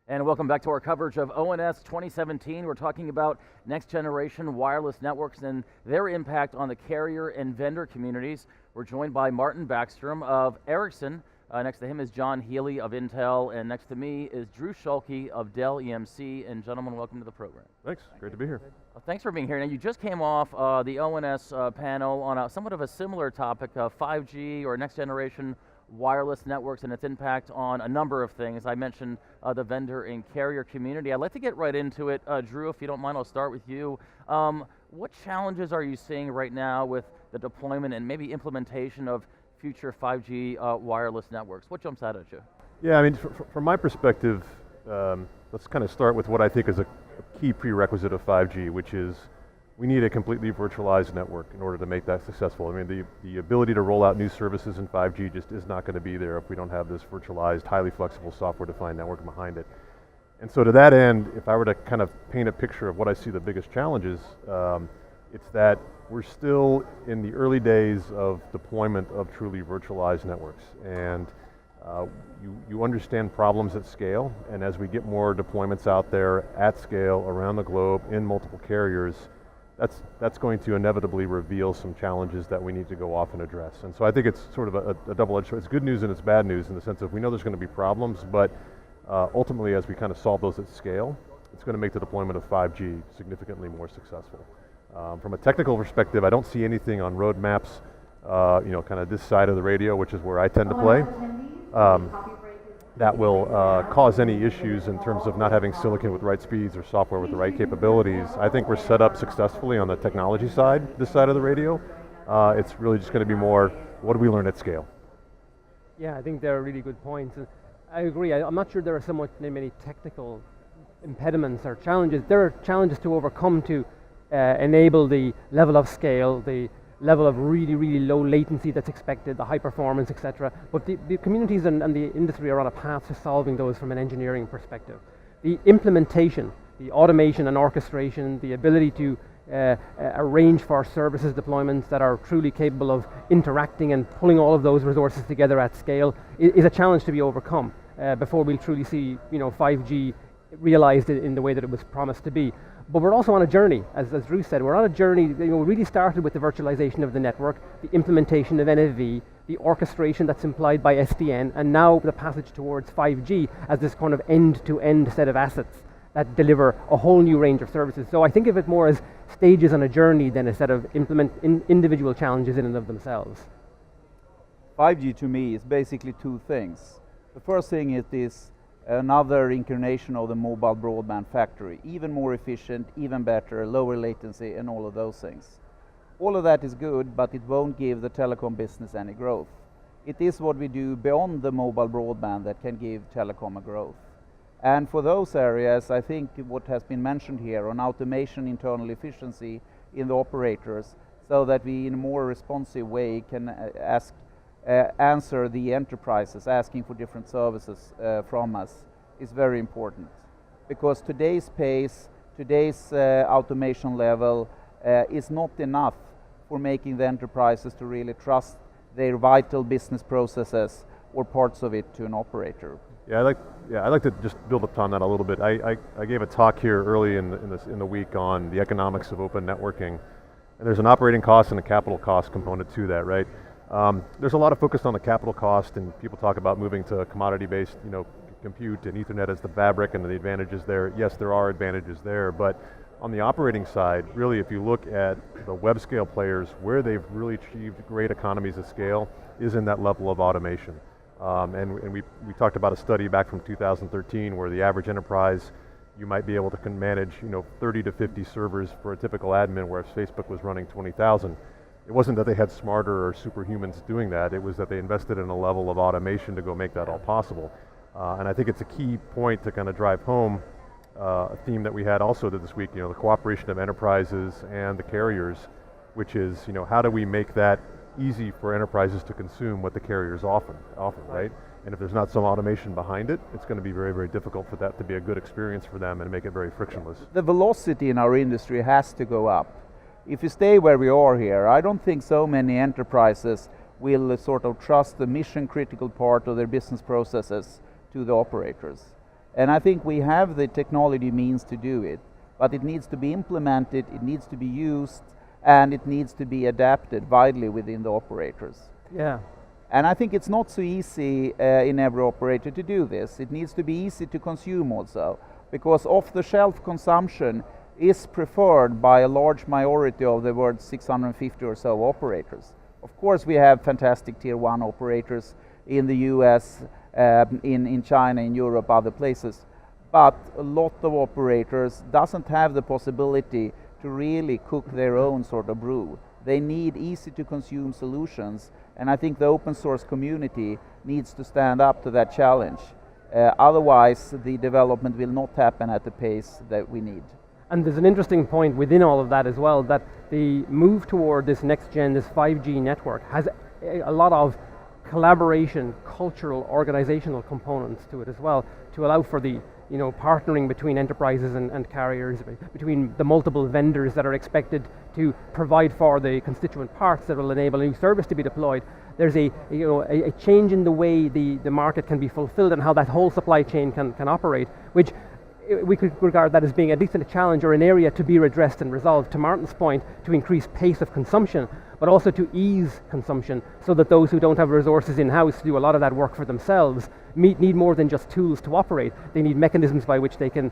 And welcome back to our coverage of ONS 2017. We're talking about next generation wireless networks and their impact on the carrier and vendor communities. We're joined by Martin Bäckström of Ericsson. Next to him is John Healy of Intel, and next to me is Drew Schulke of Dell EMC. And gentlemen, welcome to the program. Thanks, great to be here. Well, thanks for being here. Now, you just came off the ONS panel on somewhat of a similar topic, 5G or next generation wireless networks and its impact on a number of things. I mentioned the vendor and carrier community. I'd like to get right into it. Drew, if you don't mind, I'll start with you. What challenges are you seeing right now with the deployment and maybe implementation of future 5G wireless networks? What jumps out at you? Yeah, I mean, from my perspective, let's kind of start with what I think is a key prerequisite of 5G, which is we need a completely virtualized network in order to make that successful. I mean, the ability to roll out new services in 5G just is not going to be there if we don't have this virtualized, highly flexible software-defined network behind it. And so to that end, if I were to kind of paint a picture of what I see the biggest challenges, it's that we're still in the early days of deployment of truly virtualized networks. And you understand problems at scale, and as we get more deployments out there at scale around the globe in multiple carriers, that's going to inevitably reveal some challenges that we need to go off and address. And so I think it's sort of a double-edged sword. It's good news and it's bad news in the sense of we know there's going to be problems, but ultimately as we kind of solve those at scale, it's going to make the deployment of 5G significantly more successful. From a technical perspective, I don't see anything on roadmaps, kind of this side of the radio, which is where I tend to play, that will cause any issues in terms of not having silicon with the right speeds or software with the right capabilities. I think we're set up successfully on the technology side, this side of the radio. It's really just going to be more, what do we learn at scale? Yeah, I think they're really good points. And I agree, I'm not sure there are so many technical impediments or challenges. There are challenges to overcome to enable the level of scale, the level of really, really low latency that's expected, the high performance, etc. But the communities and the industry are on a path to solving those from an engineering perspective. The implementation, the automation and orchestration, the ability to arrange for services deployments that are truly capable of interacting and pulling all of those resources together at scale is a challenge to be overcome before we'll truly see 5G realized in the way that it was promised to be. But we're also on a journey, as Drew said. We're on a journey. We really started with the virtualization of the network, the implementation of NFV, the orchestration that's implied by SDN, and now the passage towards 5G as this kind of end-to-end set of assets that deliver a whole new range of services. So I think of it more as stages on a journey than a set of individual challenges in and of themselves. 5G to me is basically two things. The first thing is this another incarnation of the mobile broadband factory, even more efficient, even better, lower latency, and all of those things. All of that is good, but it won't give the telecom business any growth. It is what we do beyond the mobile broadband that can give telecom a growth. And for those areas, I think what has been mentioned here on automation, internal efficiency in the operators, so that we in a more responsive way can answer the enterprises asking for different services from us is very important. Because today's pace, today's automation level is not enough for making the enterprises to really trust their vital business processes or parts of it to an operator. Yeah, I'd like to just build upon that a little bit. I gave a talk here early in the week on the economics of open networking, and there's an operating cost and a capital cost component to that, right? There's a lot of focus on the capital cost, and people talk about moving to commodity-based, compute and Ethernet as the fabric and the advantages there. Yes, there are advantages there, but on the operating side, really, if you look at the web scale players, where they've really achieved great economies of scale is in that level of automation. And we talked about a study back from 2013 where the average enterprise, you might be able to manage 30 to 50 servers for a typical admin, whereas Facebook was running 20,000. It wasn't that they had smarter or superhumans doing that, it was that they invested in a level of automation to go make that all possible. And I think it's a key point to kind of drive home a theme that we had also this week, the cooperation of enterprises and the carriers, which is, how do we make that easy for enterprises to consume what the carriers offer, right? And if there's not some automation behind it, it's going to be very, very difficult for that to be a good experience for them and make it very frictionless. The velocity in our industry has to go up. If you stay where we are here, I don't think so many enterprises will sort of trust the mission critical part of their business processes to the operators. And I think we have the technology means to do it, but it needs to be implemented, it needs to be used, and it needs to be adapted widely within the operators. Yeah. And I think it's not so easy in every operator to do this. It needs to be easy to consume also, because off-the-shelf consumption is preferred by a large majority of the world's 650 or so operators. Of course, we have fantastic tier 1 operators in the US, in China, in Europe, other places. But a lot of operators doesn't have the possibility to really cook their own sort of brew. They need easy to consume solutions, and I think the open source community needs to stand up to that challenge. Otherwise, the development will not happen at the pace that we need. And there's an interesting point within all of that as well, that the move toward this next gen, this 5G network, has a lot of collaboration, cultural, organizational components to it as well, to allow for the partnering between enterprises and carriers, between the multiple vendors that are expected to provide for the constituent parts that will enable a new service to be deployed. There's a change in the way the market can be fulfilled and how that whole supply chain can operate, which we could regard that as being at least a challenge or an area to be redressed and resolved, to Martin's point, to increase pace of consumption, but also to ease consumption so that those who don't have resources in-house to do a lot of that work for themselves need more than just tools to operate. They need mechanisms by which they can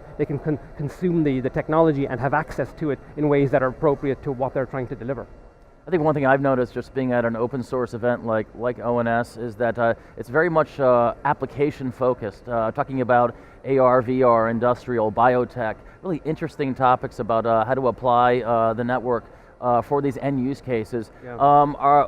consume the technology and have access to it in ways that are appropriate to what they're trying to deliver. I think one thing I've noticed just being at an open source event like ONS is that it's very much application focused, talking about AR, VR, industrial, biotech, really interesting topics about how to apply the network for these end use cases. Yeah.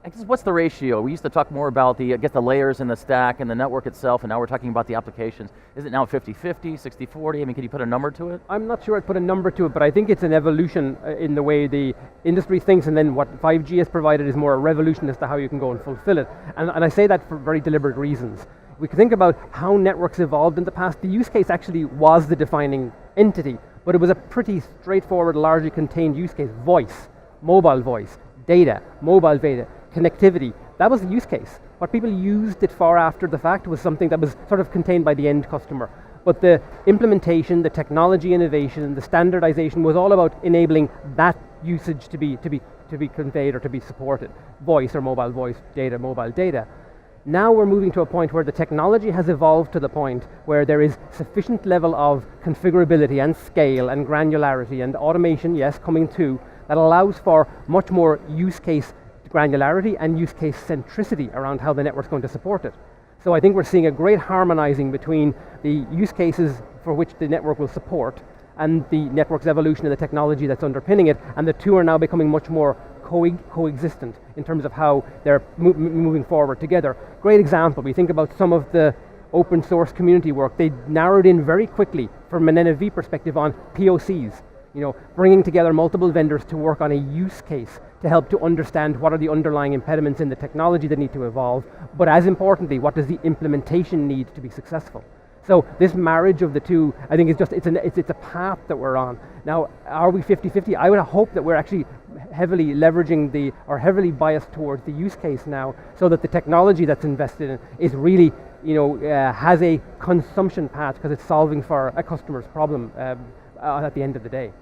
I guess what's the ratio? We used to talk more about the layers in the stack and the network itself, and now we're talking about the applications. Is it now 50-50, 60-40? I mean, can you put a number to it? I'm not sure I'd put a number to it, but I think it's an evolution in the way the industry thinks, and then what 5G has provided is more a revolution as to how you can go and fulfill it. And I say that for very deliberate reasons. We can think about how networks evolved in the past. The use case actually was the defining entity, but it was a pretty straightforward, largely contained use case. Voice, mobile voice, data, mobile data, connectivity. That was the use case. What people used it for after the fact was something that was sort of contained by the end customer. But the implementation, the technology innovation, the standardization was all about enabling that usage to be conveyed or to be supported. Voice or mobile voice, data, mobile data. Now we're moving to a point where the technology has evolved to the point where there is sufficient level of configurability and scale and granularity and automation, yes, coming too, that allows for much more use case granularity and use case centricity around how the network's going to support it. So I think we're seeing a great harmonizing between the use cases for which the network will support and the network's evolution and the technology that's underpinning it, and the two are now becoming much more coexistent in terms of how they're moving forward together. Great example, we think about some of the open source community work, they narrowed in very quickly from an NFV perspective on POCs, bringing together multiple vendors to work on a use case to help to understand what are the underlying impediments in the technology that need to evolve, but as importantly, what does the implementation need to be successful? So this marriage of the two, I think it's a path that we're on. Now, are we 50-50? I would hope that we're actually heavily leveraging or heavily biased towards the use case now, so that the technology that's invested in is really, has a consumption path because it's solving for a customer's problem at the end of the day.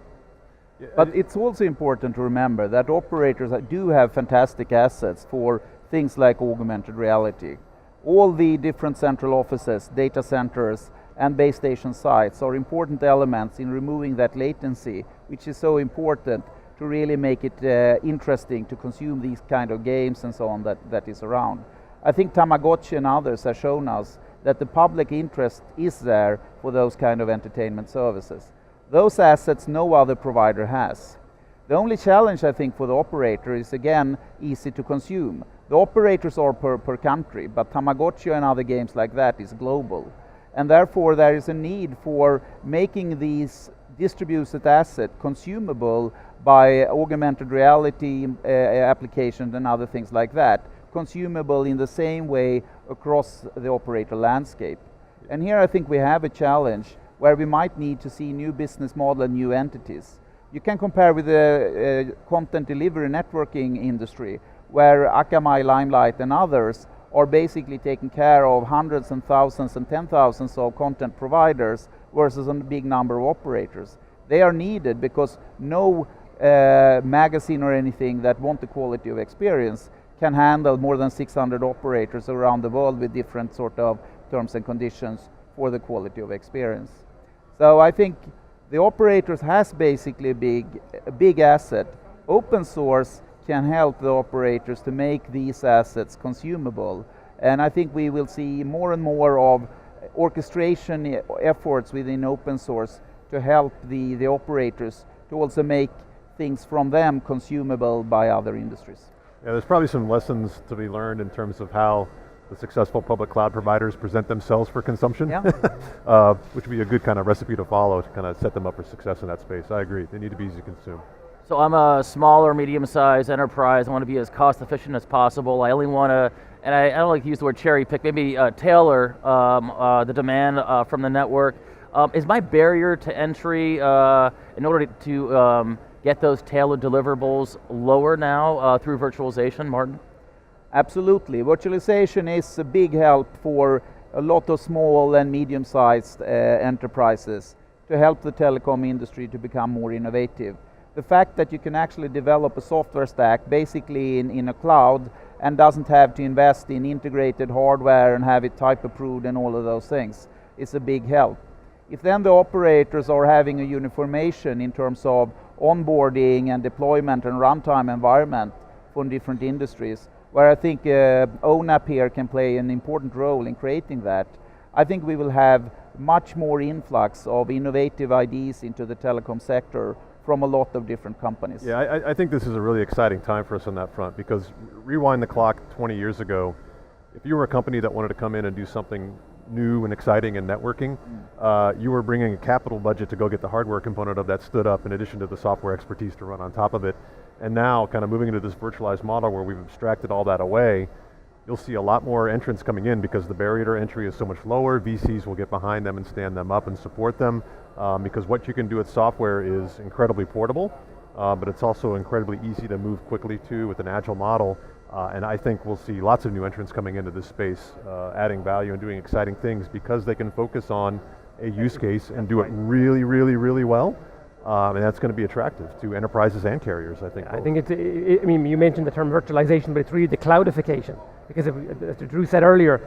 But it's also important to remember that operators do have fantastic assets for things like augmented reality. All the different central offices, data centers, and base station sites are important elements in removing that latency, which is so important to really make it interesting to consume these kind of games and so on that is around. I think Tamagotchi and others have shown us that the public interest is there for those kind of entertainment services. Those assets no other provider has. The only challenge, I think, for the operator is, again, easy to consume. The operators are per country, but Tamagotchi and other games like that is global. And therefore, there is a need for making these distributed assets consumable by augmented reality applications and other things like that, consumable in the same way across the operator landscape. And here I think we have a challenge where we might need to see new business model and new entities. You can compare with the content delivery networking industry, where Akamai, Limelight and others are basically taking care of hundreds and thousands and 10,000s of content providers versus a big number of operators. They are needed because no magazine or anything that want the quality of experience can handle more than 600 operators around the world with different sort of terms and conditions for the quality of experience. So I think the operators has basically a big asset. Open source can help the operators to make these assets consumable, and I think we will see more and more of orchestration efforts within open source to help the operators to also make things from them consumable by other industries. Yeah, there's probably some lessons to be learned in terms of how the successful public cloud providers present themselves for consumption, yeah. Which would be a good kind of recipe to follow to kind of set them up for success in that space. I agree, they need to be easy to consume. So I'm a small or medium-sized enterprise. I want to be as cost-efficient as possible. I only want to, and I don't like to use the word cherry pick, maybe tailor the demand from the network. Is my barrier to entry in order to get those tailored deliverables lower now through virtualization, Martin? Absolutely. Virtualization is a big help for a lot of small and medium-sized enterprises to help the telecom industry to become more innovative. The fact that you can actually develop a software stack basically in a cloud and doesn't have to invest in integrated hardware and have it type approved and all of those things is a big help. If then the operators are having a uniformation in terms of onboarding and deployment and runtime environment for different industries, where I think ONAP here can play an important role in creating that, I think we will have much more influx of innovative ideas into the telecom sector from a lot of different companies. Yeah, I think this is a really exciting time for us on that front, because rewind the clock 20 years ago, if you were a company that wanted to come in and do something new and exciting in networking, you were bringing a capital budget to go get the hardware component of that stood up in addition to the software expertise to run on top of it. And now kind of moving into this virtualized model where we've abstracted all that away, you'll see a lot more entrants coming in because the barrier to entry is so much lower. VCs will get behind them and stand them up and support them because what you can do with software is incredibly portable, but it's also incredibly easy to move quickly to with an agile model. And I think we'll see lots of new entrants coming into this space, adding value and doing exciting things because they can focus on a use case and do it really, really, really well. And that's going to be attractive to enterprises and carriers, I think. I think I mean, you mentioned the term virtualization, but it's really the cloudification. Because as Drew said earlier,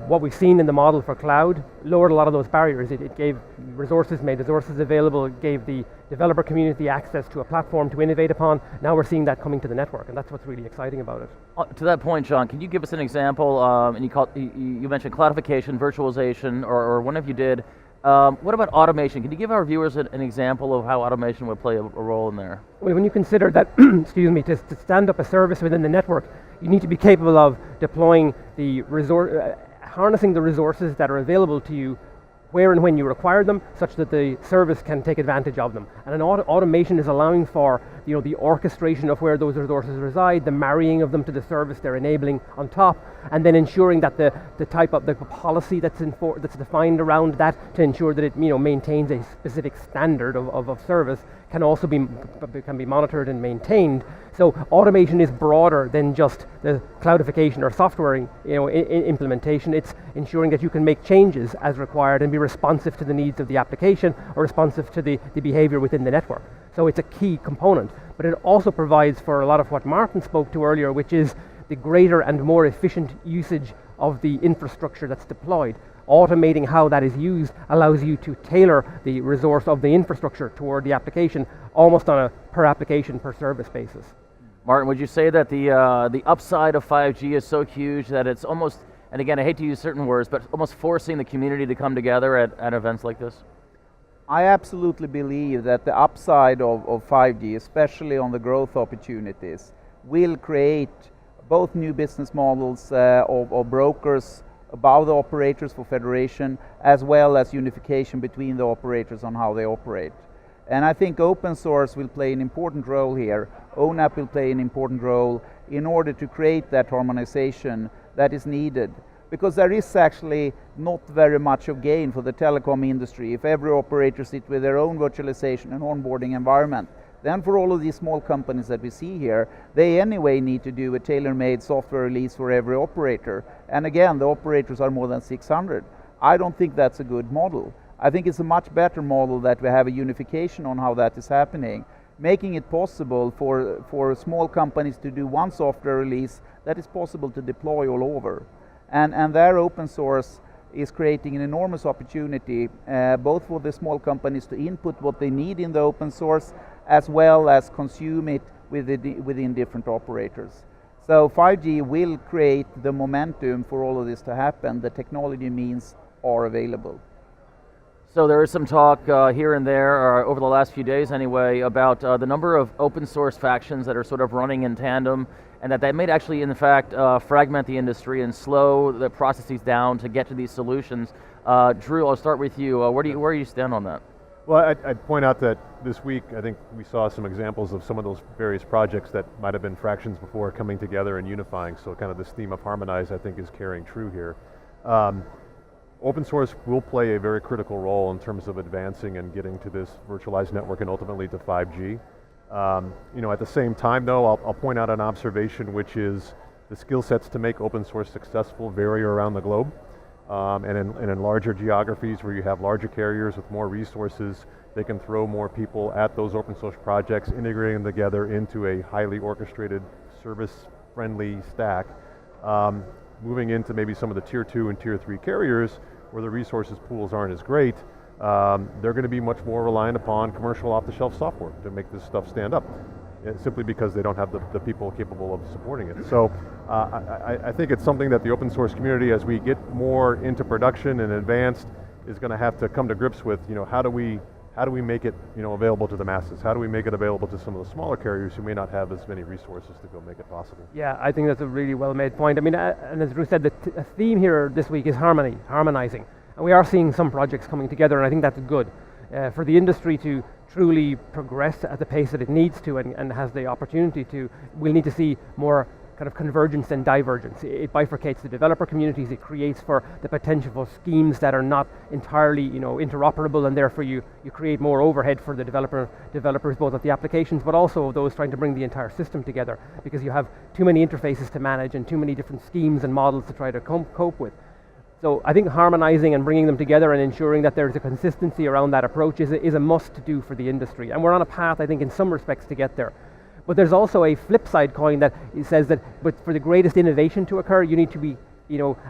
what we've seen in the model for cloud lowered a lot of those barriers. It gave resources, made resources available, it gave the developer community access to a platform to innovate upon. Now we're seeing that coming to the network, and that's what's really exciting about it. To that point, John, can you give us an example? And you mentioned cloudification, virtualization, or one of you did. What about automation? Can you give our viewers an example of how automation would play a role in there? Well, when you consider that, excuse me, to stand up a service within the network, you need to be capable of deploying the harnessing the resources that are available to you where and when you require them, such that the service can take advantage of them. And an automation is allowing for the orchestration of where those resources reside, the marrying of them to the service they're enabling on top, and then ensuring that the type of the policy that's defined around that to ensure that it maintains a specific standard of service can also be monitored and maintained. So automation is broader than just the cloudification or software implementation. It's ensuring that you can make changes as required and be responsive to the needs of the application or responsive to the behavior within the network. So it's a key component, but it also provides for a lot of what Martin spoke to earlier, which is the greater and more efficient usage of the infrastructure that's deployed. Automating how that is used allows you to tailor the resource of the infrastructure toward the application almost on a per application, per service basis. Martin, would you say that the upside of 5G is so huge that it's almost, and again, I hate to use certain words, but almost forcing the community to come together at events like this? I absolutely believe that the upside of 5G, especially on the growth opportunities, will create both new business models of brokers above the operators for federation, as well as unification between the operators on how they operate. And I think open source will play an important role here. ONAP will play an important role in order to create that harmonization that is needed. Because there is actually not very much of gain for the telecom industry if every operator sits with their own virtualization and onboarding environment. Then for all of these small companies that we see here, they anyway need to do a tailor-made software release for every operator. And again, the operators are more than 600. I don't think that's a good model. I think it's a much better model that we have a unification on how that is happening, making it possible for small companies to do one software release that is possible to deploy all over. And their open source is creating an enormous opportunity, both for the small companies to input what they need in the open source, as well as consume it within different operators. So 5G will create the momentum for all of this to happen. The technology means are available. So there is some talk here and there, or over the last few days anyway, about the number of open source factions that are sort of running in tandem, and that may actually, in fact, fragment the industry and slow the processes down to get to these solutions. Drew, I'll start with you. Where do you stand on that? Well, I'd point out that this week, I think we saw some examples of some of those various projects that might have been fractions before coming together and unifying, so kind of this theme of harmonize, I think, is carrying true here. Open source will play a very critical role in terms of advancing and getting to this virtualized network and ultimately to 5G. At the same time though, I'll point out an observation, which is the skill sets to make open source successful vary around the globe. And in larger geographies where you have larger carriers with more resources, they can throw more people at those open source projects, integrating them together into a highly orchestrated, service-friendly stack. Moving into maybe some of the tier 2 and tier 3 carriers where the resources pools aren't as great, they're going to be much more reliant upon commercial off-the-shelf software to make this stuff stand up, simply because they don't have the people capable of supporting it. So I think it's something that the open source community, as we get more into production and advanced, is going to have to come to grips with, how do we make it available to the masses? How do we make it available to some of the smaller carriers who may not have as many resources to go make it possible? Yeah, I think that's a really well made point. I mean, and as Drew said, the theme here this week is harmonizing. And we are seeing some projects coming together, and I think that's good. For the industry to truly progress at the pace that it needs to and has the opportunity to, we'll need to see more kind of convergence and divergence. It bifurcates the developer communities, it creates for the potential for schemes that are not entirely interoperable, and therefore you create more overhead for the developers both of the applications but also those trying to bring the entire system together, because you have too many interfaces to manage and too many different schemes and models to try to cope with. So I think harmonizing and bringing them together and ensuring that there's a consistency around that approach is a must to do for the industry, and we're on a path, I think, in some respects to get there. But there's also a flip side coin that says that for the greatest innovation to occur, you need to be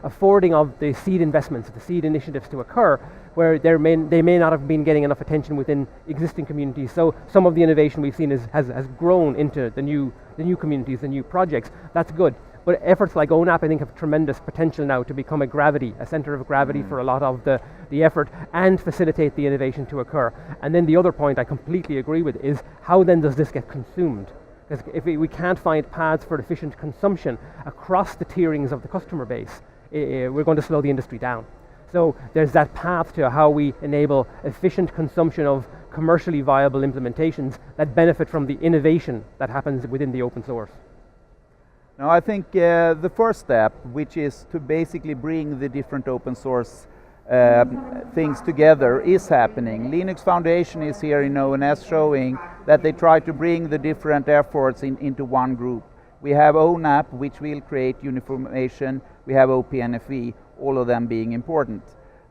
affording of the seed investments, the seed initiatives to occur, where they may not have been getting enough attention within existing communities. So some of the innovation we've seen has grown into the new communities, the new projects. That's good. But efforts like ONAP, I think, have tremendous potential now to become a center of gravity for a lot of the effort and facilitate the innovation to occur. And then the other point I completely agree with is, how then does this get consumed? Because if we can't find paths for efficient consumption across the tierings of the customer base, we're going to slow the industry down. So there's that path to how we enable efficient consumption of commercially viable implementations that benefit from the innovation that happens within the open source. Now I think the first step, which is to basically bring the different open source things together, is happening. Linux Foundation is here in ONS showing that they try to bring the different efforts into one group. We have ONAP, which will create uniformation. We have OPNFV, all of them being important.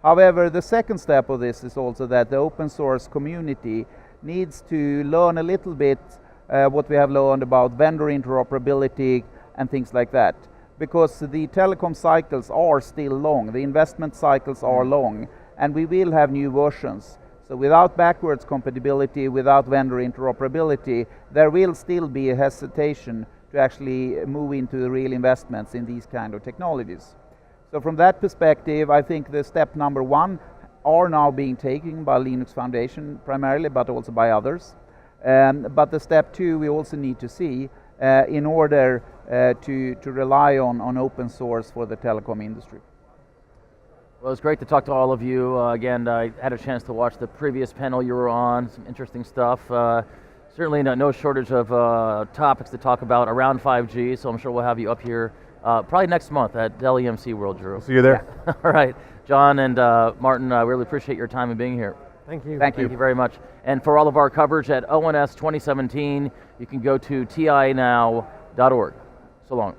However, the second step of this is also that the open source community needs to learn a little bit what we have learned about vendor interoperability and things like that. Because the telecom cycles are still long, the investment cycles are long, and we will have new versions. So without backwards compatibility, without vendor interoperability, there will still be a hesitation to actually move into the real investments in these kind of technologies. So from that perspective, I think the step number one are now being taken by Linux Foundation primarily, but also by others. But the step two we also need to see in order to rely on open source for the telecom industry. Well, it's great to talk to all of you. Again, I had a chance to watch the previous panel you were on, some interesting stuff. Certainly no shortage of topics to talk about around 5G, so I'm sure we'll have you up here probably next month at Dell EMC World, Drew. See you there. Yeah. All right, John and Martin, I really appreciate your time and being here. Thank you. Thank you. Thank you very much. And for all of our coverage at ONS 2017, you can go to tinow.org. So long.